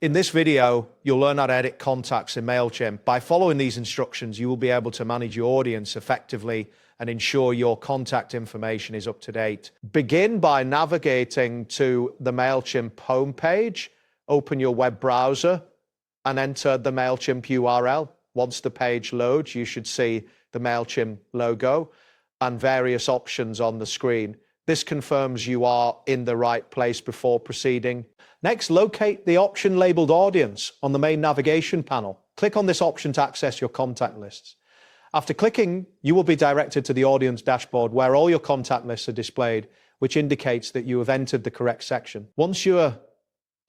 In this video, you'll learn how to edit contacts in Mailchimp. By following these instructions, you will be able to manage your audience effectively and ensure your contact information is up to date. Begin by navigating to the Mailchimp homepage, open your web browser and enter the Mailchimp URL. Once the page loads, you should see the Mailchimp logo and various options on the screen. This confirms you are in the right place before proceeding. Next, locate the option labeled Audience on the main navigation panel. Click on this option to access your contact lists. After clicking, you will be directed to the Audience dashboard where all your contact lists are displayed, which indicates that you have entered the correct section. Once you are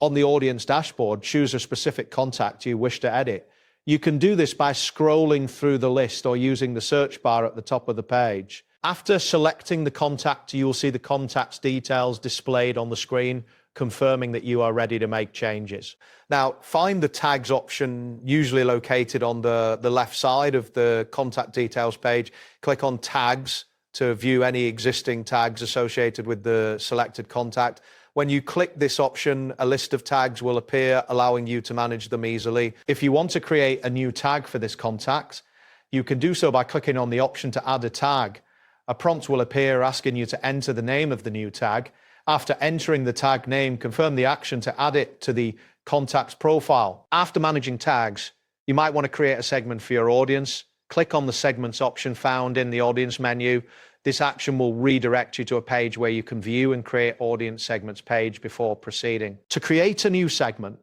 on the Audience dashboard, choose a specific contact you wish to edit. You can do this by scrolling through the list or using the search bar at the top of the page. After selecting the contact, you will see the contact's details displayed on the screen, confirming that you are ready to make changes. Now, find the tags option, usually located on the left side of the contact details page. Click on tags to view any existing tags associated with the selected contact. When you click this option, a list of tags will appear, allowing you to manage them easily. If you want to create a new tag for this contact, you can do so by clicking on the option to add a tag. A prompt will appear asking you to enter the name of the new tag. After entering the tag name, confirm the action to add it to the contact's profile. After managing tags, you might want to create a segment for your audience. Click on the segments option found in the audience menu. This action will redirect you to a page where you can view and create audience segments page before proceeding. To create a new segment,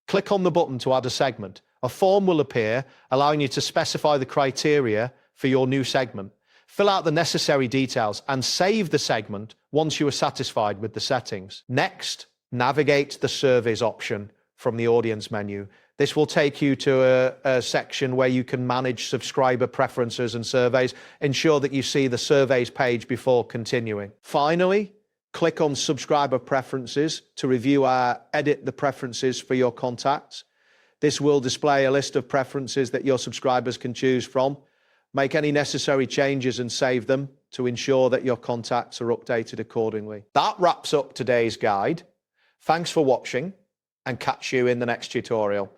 click on the button to add a segment. A form will appear, allowing you to specify the criteria for your new segment. Fill out the necessary details and save the segment once you are satisfied with the settings. Next, navigate the surveys option from the audience menu. This will take you to a section where you can manage subscriber preferences and surveys. Ensure that you see the surveys page before continuing. Finally, click on subscriber preferences to review or edit the preferences for your contacts. This will display a list of preferences that your subscribers can choose from. Make any necessary changes and save them to ensure that your contacts are updated accordingly. That wraps up today's guide. Thanks for watching and catch you in the next tutorial.